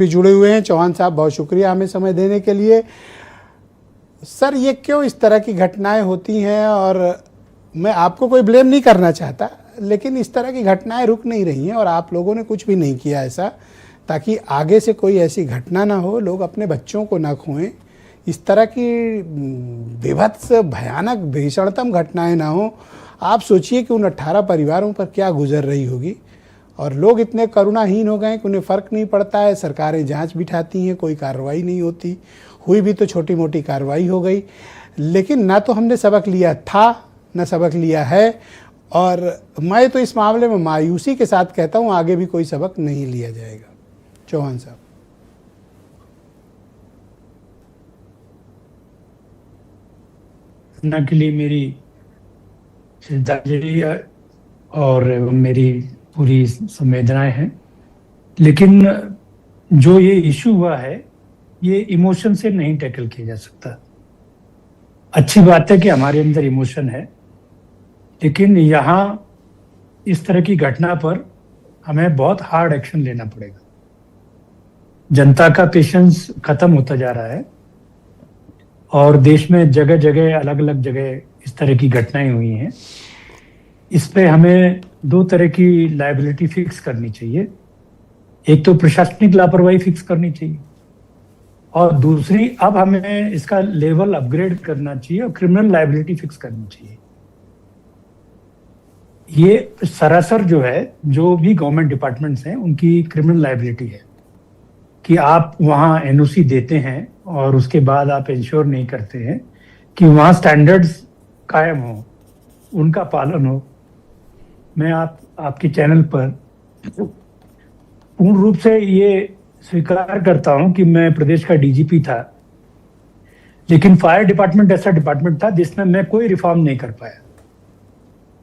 भी जुड़े हुए हैं। चौहान साहब, बहुत शुक्रिया हमें समय देने के लिए। सर, ये क्यों इस तरह की घटनाएं होती हैं? और मैं आपको कोई ब्लेम नहीं करना चाहता, लेकिन इस तरह की घटनाएं रुक नहीं रही हैं और आप लोगों ने कुछ भी नहीं किया ऐसा, ताकि आगे से कोई ऐसी घटना ना हो, लोग अपने बच्चों को ना खोएं, इस तरह की विभत्स, भयानक, भीषणतम घटनाएं ना हो। आप सोचिए कि उन 18 परिवारों पर क्या गुजर रही होगी। और लोग इतने करुणाहीन हो गए कि उन्हें फ़र्क नहीं पड़ता है। सरकारें जांच बिठाती हैं, कोई कार्रवाई नहीं होती, हुई भी तो छोटी मोटी कार्रवाई हो गई। लेकिन ना तो हमने सबक लिया था, ना सबक लिया है। और मैं तो इस मामले में मायूसी के साथ कहता हूँ, आगे भी कोई सबक नहीं लिया जाएगा। चौहान साहब। घटना के लिए मेरी श्रद्धांजलि और मेरी पूरी संवेदनाएं हैं। लेकिन जो ये इशू हुआ है, ये इमोशन से नहीं टैकल किया जा सकता। अच्छी बात है कि हमारे अंदर इमोशन है, लेकिन यहाँ इस तरह की घटना पर हमें बहुत हार्ड एक्शन लेना पड़ेगा। जनता का पेशेंस खत्म होता जा रहा है और देश में जगह जगह, अलग अलग जगह इस तरह की घटनाएं हुई हैं। इस पे हमें दो तरह की लायबिलिटी फिक्स करनी चाहिए। एक तो प्रशासनिक लापरवाही फिक्स करनी चाहिए, और दूसरी अब हमें इसका लेवल अपग्रेड करना चाहिए और क्रिमिनल लायबिलिटी फिक्स करनी चाहिए। ये सरासर जो है, जो भी गवर्नमेंट डिपार्टमेंट्स हैं, उनकी क्रिमिनल लायबिलिटी है कि आप वहाँ एनओसी देते हैं और उसके बाद आप इंश्योर नहीं करते हैं कि वहाँ स्टैंडर्ड्स कायम हो, उनका पालन हो। मैं आपके चैनल पर पूर्ण रूप से ये स्वीकार करता हूं कि मैं प्रदेश का डीजीपी था, लेकिन फायर डिपार्टमेंट ऐसा डिपार्टमेंट था जिसमें मैं कोई रिफॉर्म नहीं कर पाया,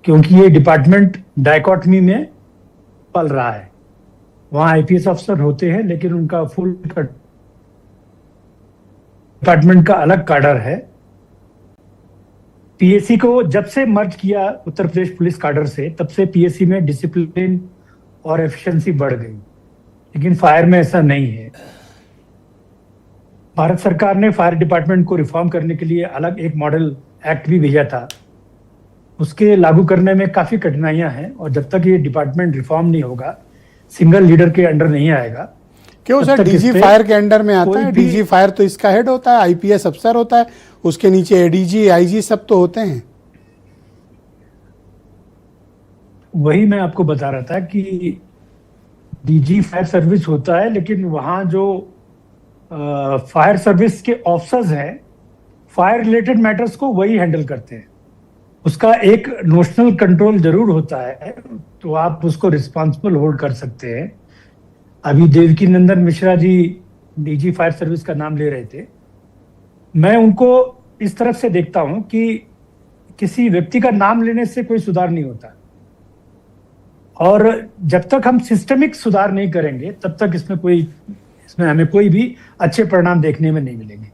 क्योंकि ये डिपार्टमेंट डायकॉटमी में पल रहा है। वहां आईपीएस अफसर होते हैं, लेकिन उनका फुल डिपार्टमेंट का अलग कैडर है। पीएससी को जब से मर्ज किया उत्तर प्रदेश पुलिस कैडर से, तब से पीएससी में डिसिप्लिन और एफिशिएंसी बढ़ गई, लेकिन फायर में ऐसा नहीं है। भारत सरकार ने फायर डिपार्टमेंट को रिफॉर्म करने के लिए अलग एक मॉडल एक्ट भी भेजा था। उसके लागू करने में काफी कठिनाइयां हैं, और जब तक ये डिपार्टमेंट रिफॉर्म नहीं होगा, सिंगल लीडर के अंडर नहीं आएगा। क्यों सर? डीजी फायर के अंडर में आता है। डीजी फायर तो इसका हेड होता है, आईपीएस अफसर होता है, उसके नीचे एडीजी, आईजी सब तो होते हैं। वही मैं आपको बता रहा था कि डीजी फायर सर्विस होता है, लेकिन वहां जो फायर सर्विस के ऑफिसर्स हैं, फायर रिलेटेड मैटर्स को वही हैंडल करते हैं। उसका एक नोशनल कंट्रोल जरूर होता है, तो आप उसको रिस्पॉन्सिबल होल्ड कर सकते हैं। अभी देवकी नंदन Mishra ji DG fire service का नाम ले रहे थे। मैं उनको इस तरफ से देखता हूं कि किसी व्यक्ति का नाम लेने से कोई सुधार नहीं होता, और जब तक हम सिस्टमिक सुधार नहीं करेंगे, तब तक इसमें हमें कोई भी अच्छे परिणाम देखने में नहीं मिलेंगे।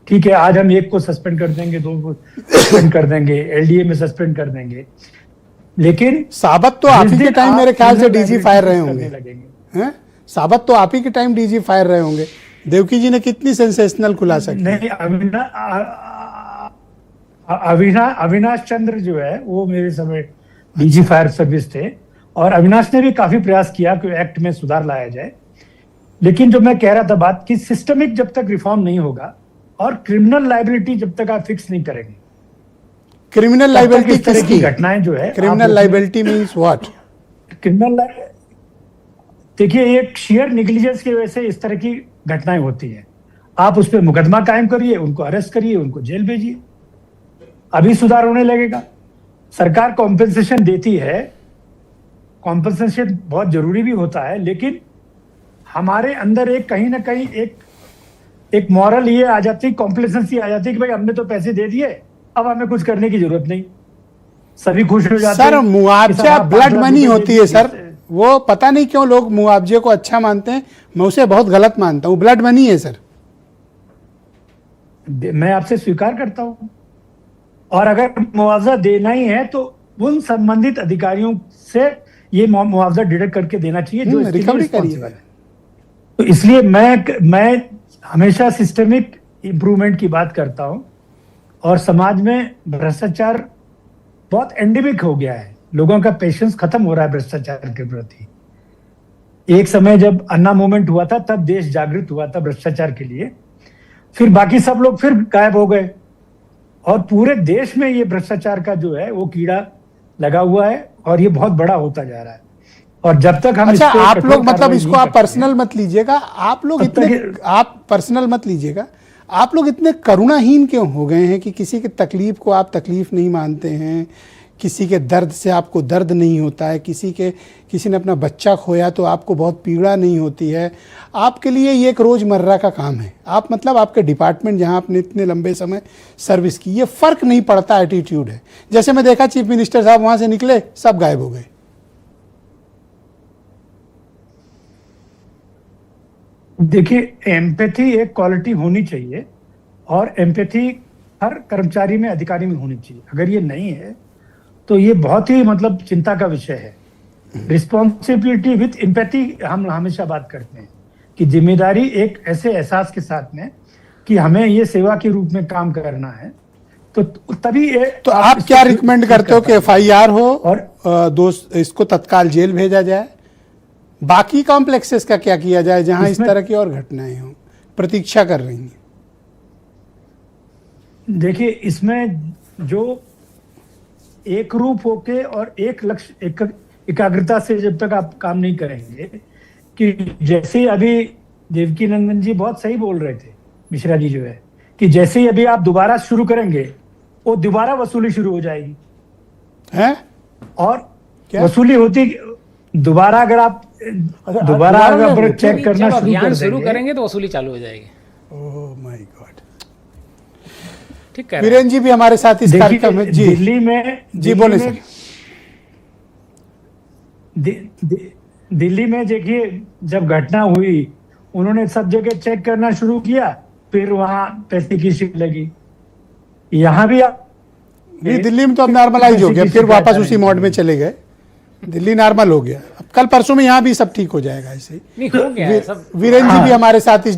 ठीक है, आज हम एक को सस्पेंड कर देंगे, दो को सस्पेंड कर देंगे, एलडीए में सस्पेंड कर देंगे, लेकिन साबत तो आप ही के टाइम मेरे ख्याल से डीजी फायर रहे होंगे, हैं? साबत तो आप ही के टाइम डीजी फायर रहे होंगे। देवकी जी ने कितनी सेंसेशनल खुलासा किया। नहीं, अविनाश चंद्र जो है वो मेरे समय डीजी फायर सर्विस थे, और अविनाश ने भी काफी प्रयास किया कि एक्ट में सुधार लाया जाए। लेकिन जो मैं कह रहा था बात, कि सिस्टमिक जब तक रिफॉर्म नहीं होगा और क्रिमिनल लायबिलिटी जब तक आप फिक्स नहीं करेंगे। क्रिमिनल लायबिलिटी किसकी? घटनाएं जो है, criminal liability means what? Criminal, देखिए, एक शेयर नेग्लिजेंस की वजह से इस तरह की घटनाएं होती हैं। आप उस पर मुकदमा कायम करिए, उनको अरेस्ट करिए, उनको जेल भेजिए, अभी सुधार होने लगेगा। सरकार कॉम्पेंसेशन देती है, कॉम्पेंसेशन बहुत जरूरी भी होता है, लेकिन हमारे अंदर एक कहीं ना कहीं एक मॉरल ये आ जाती है, कॉम्प्लेसेंसी आ जाती है कि भाई हमने तो पैसे दे दिए, अब हमें कुछ करने की जरूरत नहीं, सभी खुश हो जाते हैं। सर, मुआवजा ब्लड मनी होती है सर, वो पता नहीं क्यों लोग मुआवजे को अच्छा मानते हैं, मैं उसे बहुत गलत मानता हूं। ब्लड मनी है सर। मैं आपसे स्वीकार करता हूं, और अगर मुआवजा देना ही है तो उन संबंधित अधिकारियों से ये मुआवजा डिडक्ट करके देना चाहिए जो रिकवरी करिए। तो इसलिए मैं हमेशा सिस्टमिक इम्प्रूवमेंट की बात करता हूं, और समाज में भ्रष्टाचार बहुत एंडेमिक हो गया है, लोगों का पेशेंस खत्म हो रहा है भ्रष्टाचार के प्रति। एक समय जब अन्ना मूवमेंट हुआ था तब देश जागृत हुआ था भ्रष्टाचार के लिए, फिर बाकी सब लोग फिर गायब हो गए, और पूरे देश में ये भ्रष्टाचार का जो है वो कीड़ा लगा हुआ है, और ये बहुत बड़ा होता जा रहा है। और जब तक हम अच्छा, इस पे आप कठोर लोग मतलब कार्रवाई इसको नहीं आप करते पर्सनल मत लीजिएगा, आप लोग तब तक इतने, आप पर्सनल मत लीजिएगा, आप लोग इतने करुणाहीन क्यों हो गए हैं कि किसी की तकलीफ को आप तकलीफ नहीं मानते हैं, किसी के दर्द से आपको दर्द नहीं होता है, किसी ने अपना बच्चा खोया तो आपको बहुत पीड़ा नहीं होती है। आपके लिए ये एक रोज़मर्रा का काम है। आप मतलब आपके डिपार्टमेंट जहां आपने इतने लंबे समय सर्विस की, ये फ़र्क नहीं पड़ता, एटीट्यूड है। जैसे मैं देखा चीफ मिनिस्टर साहब वहां से निकले, सब गायब हो गए। देखिए, एम्पैथी एक क्वालिटी होनी चाहिए, और एम्पैथी हर कर्मचारी में, अधिकारी में होनी चाहिए। अगर ये नहीं है तो ये बहुत ही मतलब चिंता का विषय है। रिस्पॉन्सिबिलिटी विथ एम्पैथी हम हमेशा बात करते हैं कि जिम्मेदारी एक ऐसे एहसास के साथ में कि हमें ये सेवा के रूप में काम करना है, तो तभी तो आप क्या रिकमेंड करते हो कि FIR हो और दोस्त इसको तत्काल जेल भेजा जाए? बाकी कॉम्प्लेक्सेस का क्या किया जाए जहां इस तरह की और घटनाएं हों, प्रतीक्षा कर रही हैं? देखिए, इसमें जो एक रूप होके और एक लक्ष्य, एकाग्रता से जब तक आप काम नहीं करेंगे, कि जैसे अभी देवकी नंदन जी बहुत सही बोल रहे थे, मिश्रा जी जो है, कि जैसे ही अभी आप दोबारा शुरू करेंगे वो दोबारा वसूली शुरू हो जाएगी हैं? और क्या? वसूली होती दोबारा, अगर आप दोबारा अगर चेक करना जब शुरू अभियान कर शुरू देंगे करेंगे तो वसूली चालू हो जाएगी। Oh my God. ठीक कह रहे हैं। वीरेन जी भी हमारे साथ इस देखिए, कार्यक्रम में। जी जी बोले सर। दिल्ली में देखिए, जब घटना हुई उन्होंने सब जगह चेक करना शुरू किया, फिर वहां पैसे की शीट लगी। यहाँ भी नहीं, दिल्ली में तो अब नॉर्मलाइज हो गया, फिर वापस उसी मोड में चले गए। दिल्ली नॉर्मल हो गया, अब कल परसों में यहाँ भी सब ठीक हो जाएगा ऐसे ही। नहीं, हो गया है सब। वीरेन जी भी हमारे साथ इस